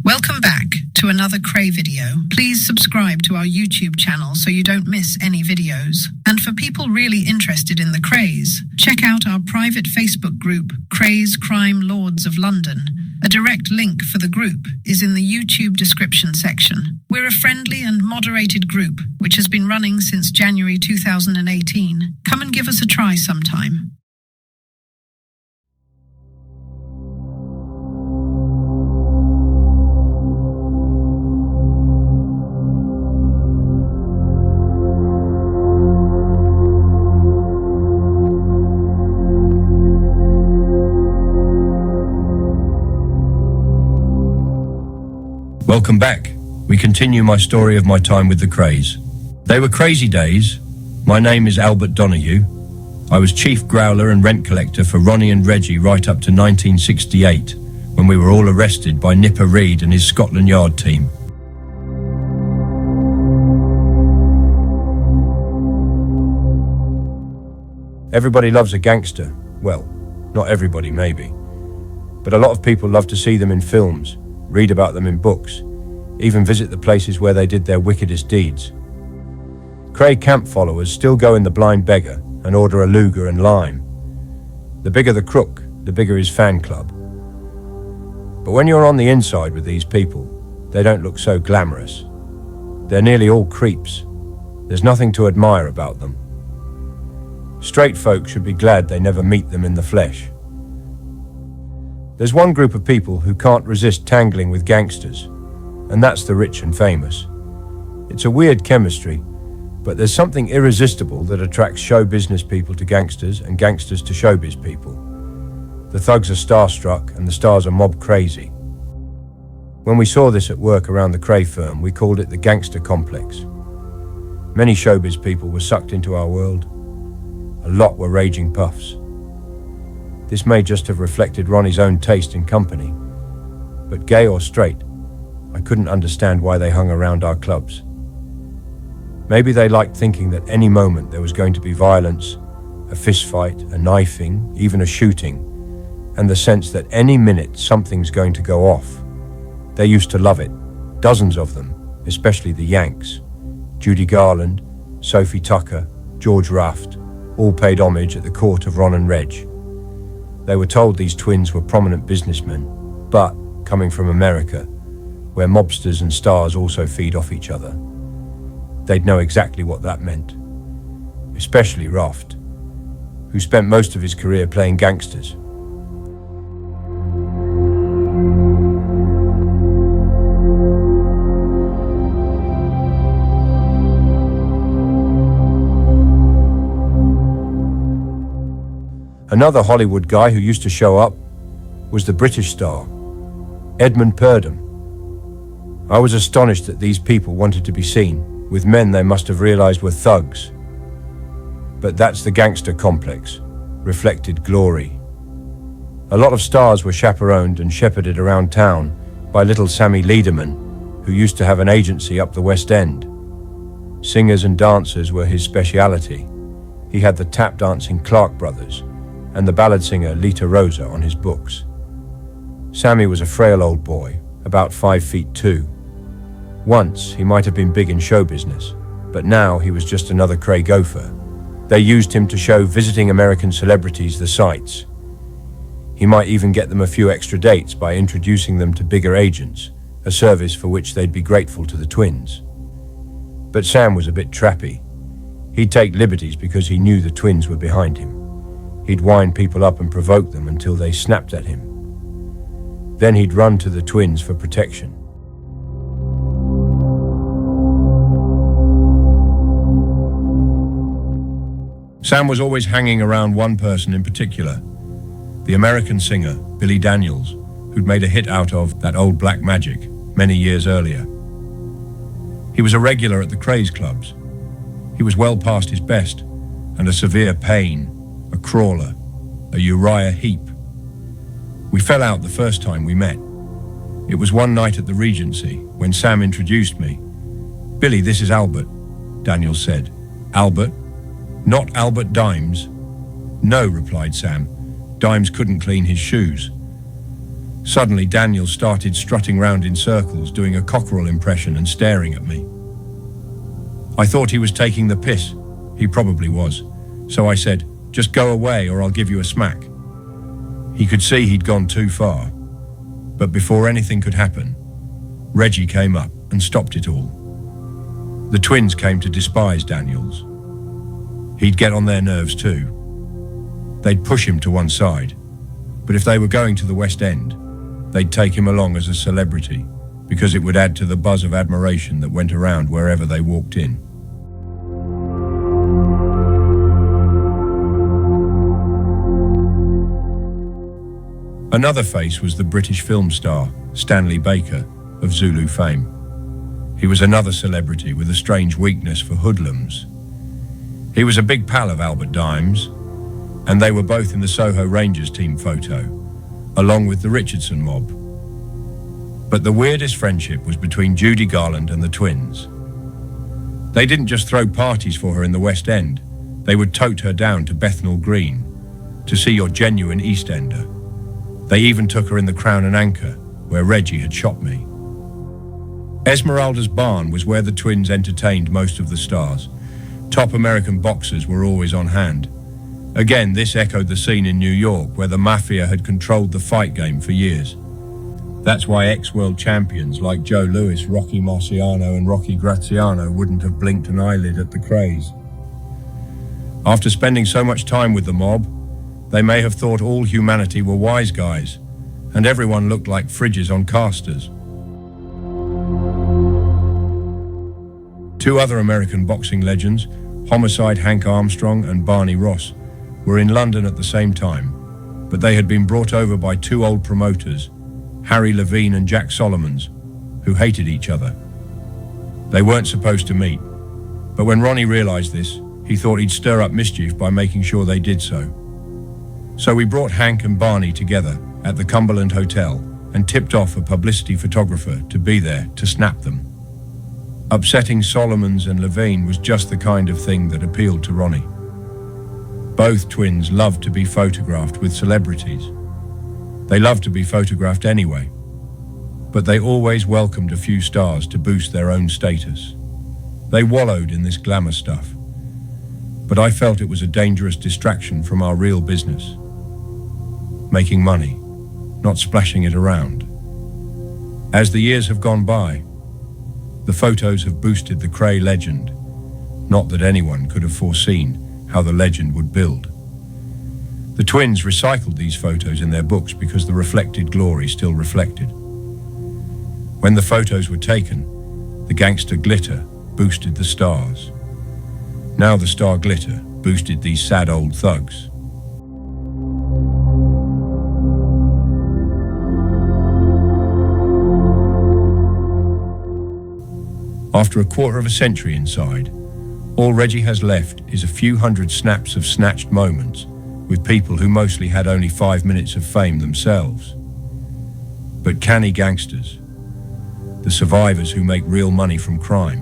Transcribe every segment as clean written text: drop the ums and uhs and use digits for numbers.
Welcome back to another Kray video. Please subscribe to our YouTube channel so you don't miss any videos. And for people really interested in the Krays, check out our private Facebook group, Krays Crime Lords of London. A direct link for the group is in the YouTube description section. We're a friendly and moderated group which has been running since January 2018. Come and give us a try sometime. Welcome back. We continue my story of my time with the Krays. They were crazy days. My name is Albert Donoghue. I was chief growler and rent collector for Ronnie and Reggie right up to 1968, when we were all arrested by Nipper Reid and his Scotland Yard team. Everybody loves a gangster. Well, not everybody maybe. But a lot of people love to see them in films, read about them in books, even visit the places where they did their wickedest deeds. Kray camp followers still go in the Blind Beggar and order a Luger and lime. The bigger the crook, the bigger his fan club. But when you're on the inside with these people, they don't look so glamorous. They're nearly all creeps. There's nothing to admire about them. Straight folk should be glad they never meet them in the flesh. There's one group of people who can't resist tangling with gangsters, and that's the rich and famous. It's a weird chemistry, but there's something irresistible that attracts show business people to gangsters and gangsters to showbiz people. The thugs are starstruck and the stars are mob crazy. When we saw this at work around the Kray firm, we called it the gangster complex. Many showbiz people were sucked into our world. A lot were raging puffs. This may just have reflected Ronnie's own taste in company, but gay or straight, I couldn't understand why they hung around our clubs. Maybe they liked thinking that any moment there was going to be violence, a fist fight, a knifing, even a shooting, and the sense that any minute something's going to go off. They used to love it, dozens of them, especially the Yanks. Judy Garland, Sophie Tucker, George Raft, all paid homage at the court of Ron and Reg. They were told these twins were prominent businessmen, but, coming from America, where mobsters and stars also feed off each other, they'd know exactly what that meant. Especially Raft, who spent most of his career playing gangsters. Another Hollywood guy who used to show up was the British star, Edmund Purdom. I was astonished that these people wanted to be seen with men they must have realized were thugs. But that's the gangster complex, reflected glory. A lot of stars were chaperoned and shepherded around town by little Sammy Liederman, who used to have an agency up the West End. Singers and dancers were his speciality. He had the tap dancing Clark brothers and the ballad singer Lita Rosa on his books. Sammy was a frail old boy, about 5'2". Once he might have been big in show business, but now he was just another Kray gopher. They used him to show visiting American celebrities the sights. He might even get them a few extra dates by introducing them to bigger agents, a service for which they'd be grateful to the twins. But Sam was a bit trappy. He'd take liberties because he knew the twins were behind him. He'd wind people up and provoke them until they snapped at him. Then he'd run to the twins for protection. Sam was always hanging around one person in particular, the American singer Billy Daniels, who'd made a hit out of That Old Black Magic many years earlier. He was a regular at the Krays clubs. He was well past his best, and a severe pain, a crawler, a Uriah Heep. We fell out the first time we met. It was one night at the Regency when Sam introduced me. "Billy, this is Albert," Daniels said. "Albert? Not Albert Dimes?" "No," replied Sam. "Dimes couldn't clean his shoes." Suddenly, Daniel started strutting round in circles, doing a cockerel impression and staring at me. I thought he was taking the piss. He probably was. So I said, "Just go away or I'll give you a smack." He could see he'd gone too far. But before anything could happen, Reggie came up and stopped it all. The twins came to despise Daniels. He'd get on their nerves too. They'd push him to one side, but if they were going to the West End, they'd take him along as a celebrity because it would add to the buzz of admiration that went around wherever they walked in. Another face was the British film star, Stanley Baker, of Zulu fame. He was another celebrity with a strange weakness for hoodlums. He was a big pal of Albert Dimes, and they were both in the Soho Rangers team photo, along with the Richardson mob. But the weirdest friendship was between Judy Garland and the twins. They didn't just throw parties for her in the West End, they would tote her down to Bethnal Green to see your genuine East Ender. They even took her in the Crown and Anchor, where Reggie had shot me. Esmeralda's Barn was where the twins entertained most of the stars. Top American boxers were always on hand. Again, this echoed the scene in New York, where the mafia had controlled the fight game for years. That's why ex-world champions like Joe Louis, Rocky Marciano and Rocky Graziano wouldn't have blinked an eyelid at the Krays. After spending so much time with the mob, they may have thought all humanity were wise guys, and everyone looked like fridges on casters. Two other American boxing legends, Homicide Hank Armstrong and Barney Ross, were in London at the same time, but they had been brought over by two old promoters, Harry Levine and Jack Solomons, who hated each other. They weren't supposed to meet, but when Ronnie realized this, he thought he'd stir up mischief by making sure they did so. So we brought Hank and Barney together at the Cumberland Hotel and tipped off a publicity photographer to be there to snap them. Upsetting Solomons and Levine was just the kind of thing that appealed to Ronnie. Both twins loved to be photographed with celebrities. They loved to be photographed anyway, but they always welcomed a few stars to boost their own status. They wallowed in this glamour stuff, but I felt it was a dangerous distraction from our real business. Making money, not splashing it around. As the years have gone by, the photos have boosted the Kray legend, not that anyone could have foreseen how the legend would build. The twins recycled these photos in their books because the reflected glory still reflected. When the photos were taken, the gangster glitter boosted the stars. Now the star glitter boosted these sad old thugs. After a quarter of a century inside, all Reggie has left is a few hundred snaps of snatched moments with people who mostly had only 5 minutes of fame themselves. But canny gangsters, the survivors who make real money from crime,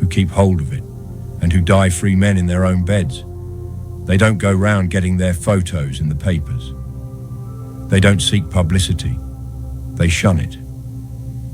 who keep hold of it, and who die free men in their own beds, they don't go round getting their photos in the papers. They don't seek publicity. They shun it.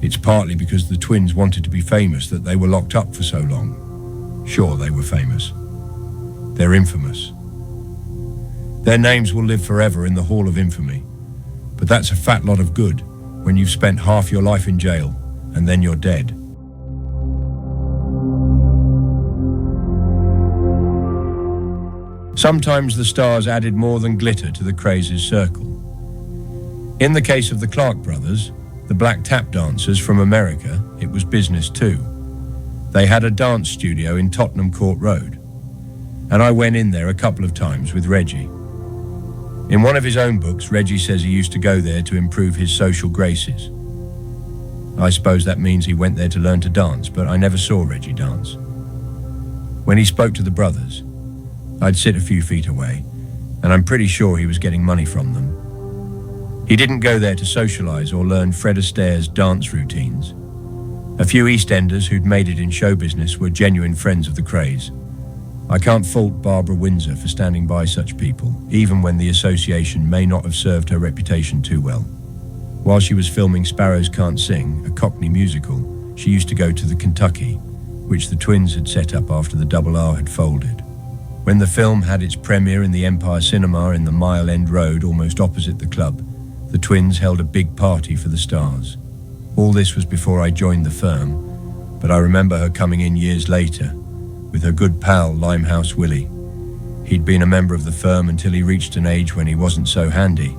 It's partly because the twins wanted to be famous that they were locked up for so long. Sure, they were famous. They're infamous. Their names will live forever in the Hall of Infamy, but that's a fat lot of good when you've spent half your life in jail and then you're dead. Sometimes the stars added more than glitter to the Krays' circle. In the case of the Clark brothers, the black tap dancers from America, it was business too. They had a dance studio in Tottenham Court Road, and I went in there a couple of times with Reggie. In one of his own books, Reggie says he used to go there to improve his social graces. I suppose that means he went there to learn to dance, but I never saw Reggie dance. When he spoke to the brothers, I'd sit a few feet away, and I'm pretty sure he was getting money from them. He didn't go there to socialize or learn Fred Astaire's dance routines. A few EastEnders who'd made it in show business were genuine friends of the Krays. I can't fault Barbara Windsor for standing by such people, even when the association may not have served her reputation too well. While she was filming Sparrows Can't Sing, a Cockney musical, she used to go to the Kentucky, which the twins had set up after the Double R had folded. When the film had its premiere in the Empire Cinema in the Mile End Road almost opposite the club, the twins held a big party for the stars. All this was before I joined the firm, but I remember her coming in years later with her good pal Limehouse Willie. He'd been a member of the firm until he reached an age when he wasn't so handy.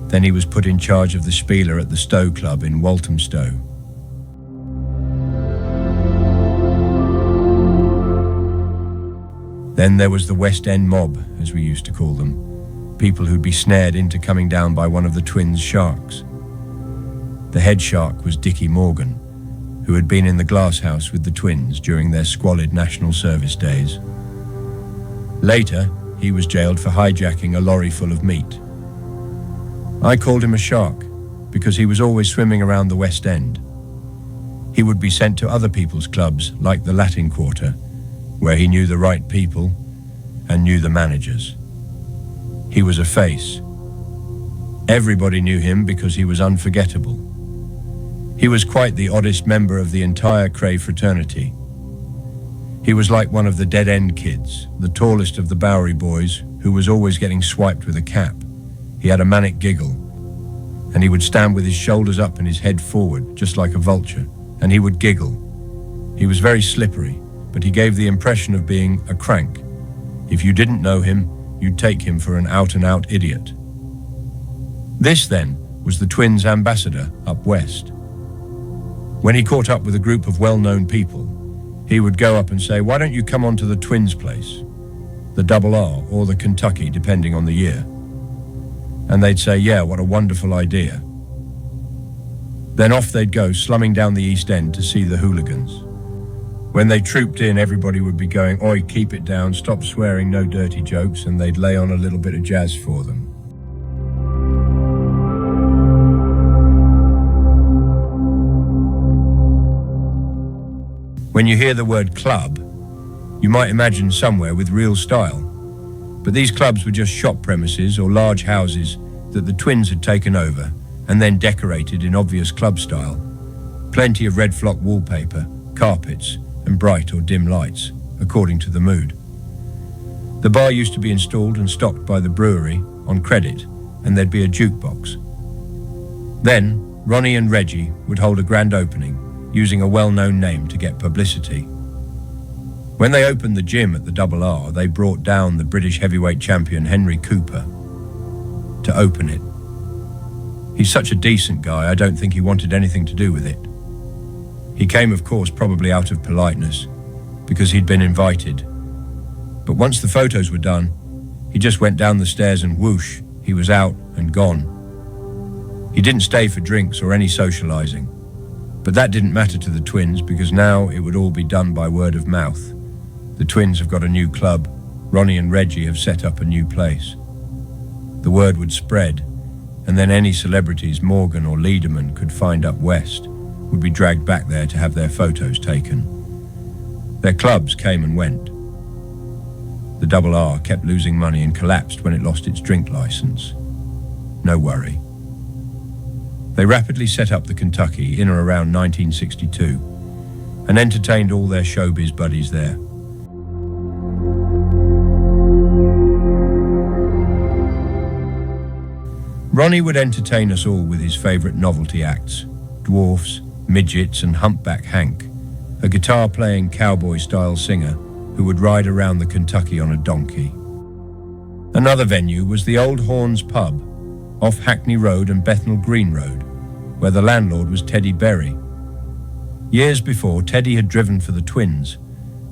Then he was put in charge of the Spieler at the Stowe Club in Walthamstow. Then there was the West End mob, as we used to call them, people who'd be snared into coming down by one of the twins' sharks. The head shark was Dickie Morgan, who had been in the glass house with the twins during their squalid national service days. Later, he was jailed for hijacking a lorry full of meat. I called him a shark because he was always swimming around the West End. He would be sent to other people's clubs, like the Latin Quarter, where he knew the right people and knew the managers. He was a face. Everybody knew him because he was unforgettable. He was quite the oddest member of the entire Kray fraternity. He was like one of the dead-end kids, the tallest of the Bowery boys, who was always getting swiped with a cap. He had a manic giggle, and he would stand with his shoulders up and his head forward, just like a vulture, and he would giggle. He was very slippery, but he gave the impression of being a crank. If you didn't know him, you'd take him for an out-and-out idiot. This, then, was the twins' ambassador up west. When he caught up with a group of well-known people, he would go up and say, "Why don't you come on to the twins' place, the Double R or the Kentucky, depending on the year?" And they'd say, "Yeah, what a wonderful idea." Then off they'd go, slumming down the East End to see the hooligans. When they trooped in, everybody would be going, "Oi, keep it down, stop swearing, no dirty jokes," and they'd lay on a little bit of jazz for them. When you hear the word club, you might imagine somewhere with real style. But these clubs were just shop premises or large houses that the twins had taken over and then decorated in obvious club style. Plenty of red flock wallpaper, carpets, and bright or dim lights, according to the mood. The bar used to be installed and stocked by the brewery on credit, and there'd be a jukebox. Then, Ronnie and Reggie would hold a grand opening, using a well-known name to get publicity. When they opened the gym at the Double R, they brought down the British heavyweight champion Henry Cooper to open it. He's such a decent guy, I don't think he wanted anything to do with it. He came, of course, probably out of politeness, because he'd been invited. But once the photos were done, he just went down the stairs and whoosh, he was out and gone. He didn't stay for drinks or any socializing. But that didn't matter to the twins, because now it would all be done by word of mouth. The twins have got a new club. Ronnie and Reggie have set up a new place. The word would spread, and then any celebrities Morgan or Liederman could find up west would be dragged back there to have their photos taken. Their clubs came and went. The Double R kept losing money and collapsed when it lost its drink license. No worry. They rapidly set up the Kentucky in or around 1962 and entertained all their showbiz buddies there. Ronnie would entertain us all with his favourite novelty acts, dwarfs, midgets and humpback Hank, a guitar-playing cowboy-style singer who would ride around the Kentucky on a donkey. Another venue was the Old Horns pub, off Hackney Road and Bethnal Green Road, where the landlord was Teddy Berry. Years before, Teddy had driven for the twins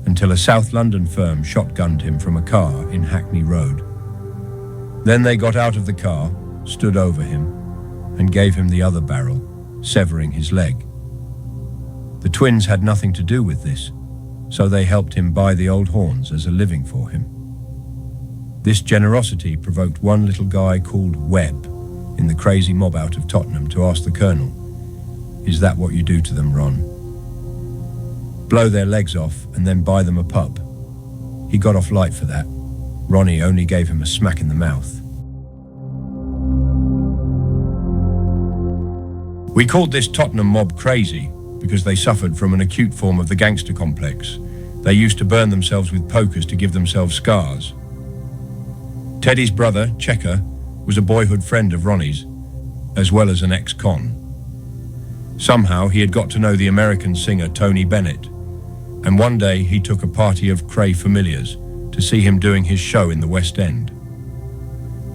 until a South London firm shotgunned him from a car in Hackney Road. Then they got out of the car, stood over him, and gave him the other barrel, severing his leg. The twins had nothing to do with this, so they helped him buy the Old Horns as a living for him. This generosity provoked one little guy called Webb in the crazy mob out of Tottenham to ask the Colonel, "Is that what you do to them, Ron? Blow their legs off and then buy them a pub?" He got off light for that. Ronnie only gave him a smack in the mouth. We called this Tottenham mob crazy because they suffered from an acute form of the gangster complex. They used to burn themselves with pokers to give themselves scars. Teddy's brother, Checker, was a boyhood friend of Ronnie's, as well as an ex-con. Somehow he had got to know the American singer Tony Bennett, and one day he took a party of Kray familiars to see him doing his show in the West End.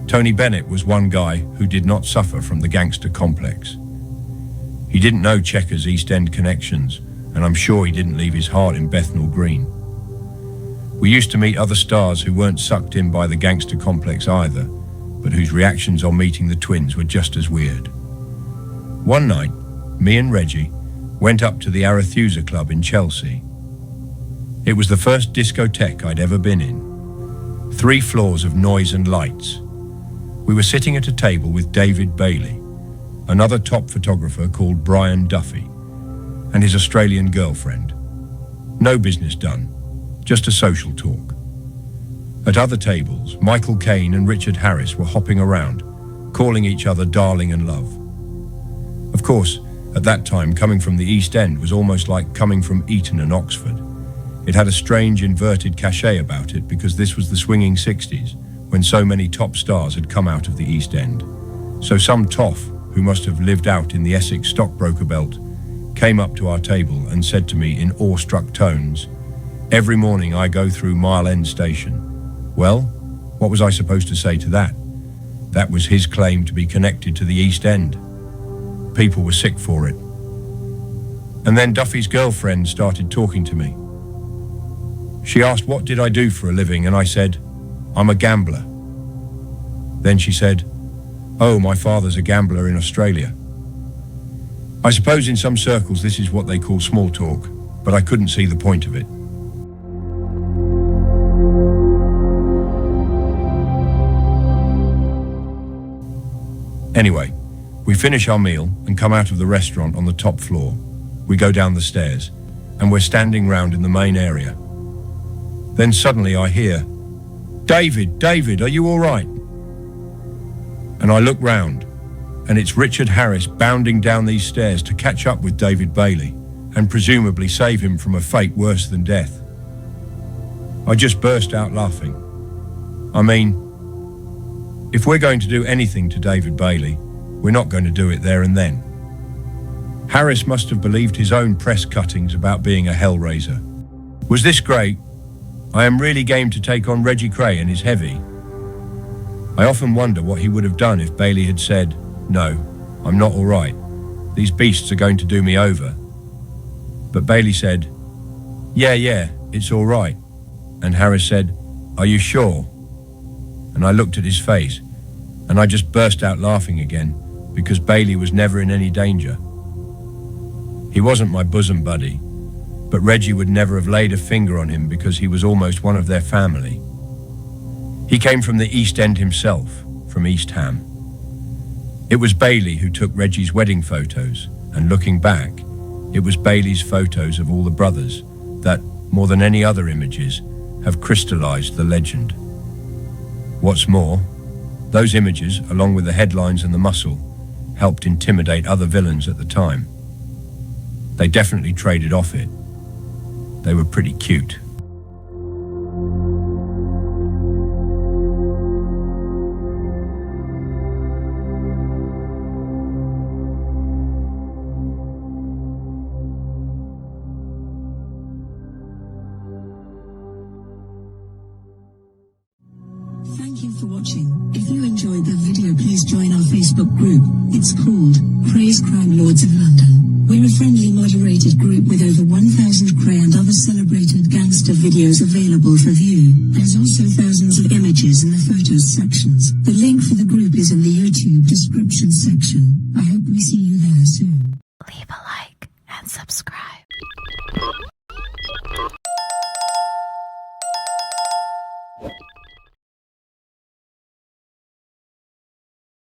Tony Bennett was one guy who did not suffer from the gangster complex. He didn't know Checker's East End connections, and I'm sure he didn't leave his heart in Bethnal Green. We used to meet other stars who weren't sucked in by the gangster complex either, but whose reactions on meeting the twins were just as weird. One night, me and Reggie went up to the Arethusa Club in Chelsea. It was the first discotheque I'd ever been in. 3 floors of noise and lights. We were sitting at a table with David Bailey, another top photographer called Brian Duffy, and his Australian girlfriend. No business done, just a social talk. At other tables, Michael Caine and Richard Harris were hopping around, calling each other darling and love. Of course, at that time, coming from the East End was almost like coming from Eton and Oxford. It had a strange inverted cachet about it because this was the swinging 60s, when so many top stars had come out of the East End. So some toff, who must have lived out in the Essex stockbroker belt, came up to our table and said to me in awestruck tones, "Every morning I go through Mile End Station." Well, what was I supposed to say to that? That was his claim to be connected to the East End. People were sick for it. And then Duffy's girlfriend started talking to me. She asked what did I do for a living, and I said, "I'm a gambler." Then she said, "Oh, my father's a gambler in Australia." I suppose in some circles this is what they call small talk, but I couldn't see the point of it. Anyway, we finish our meal and come out of the restaurant on the top floor. We go down the stairs, and we're standing round in the main area. Then suddenly I hear, David, are you all right?" And I look round, and it's Richard Harris bounding down these stairs to catch up with David Bailey and presumably save him from a fate worse than death. I just burst out laughing. I mean, if we're going to do anything to David Bailey, we're not going to do it there and then. Harris must have believed his own press cuttings about being a hellraiser. Was this great? I am really game to take on Reggie Kray and his heavy. I often wonder what he would have done if Bailey had said, "No, I'm not all right. These beasts are going to do me over." But Bailey said, Yeah, it's all right." And Harris said, "Are you sure?" And I looked at his face, and I just burst out laughing again, because Bailey was never in any danger. He wasn't my bosom buddy, but Reggie would never have laid a finger on him because he was almost one of their family. He came from the East End himself, from East Ham. It was Bailey who took Reggie's wedding photos, and looking back, it was Bailey's photos of all the brothers that, more than any other images, have crystallized the legend. What's more, those images, along with the headlines and the muscle, helped intimidate other villains at the time. They definitely traded off it. They were pretty cute. Thank you for watching. If you enjoyed the video, please join our Facebook group. It's called Krays Crime Lords of London. We're a friendly moderated group with over 1,000 Kray and other celebrated gangster videos available for view. There's also thousands of images in the photos sections. The link for the group is in the YouTube description section. I hope we see you there soon. Leave a like and subscribe.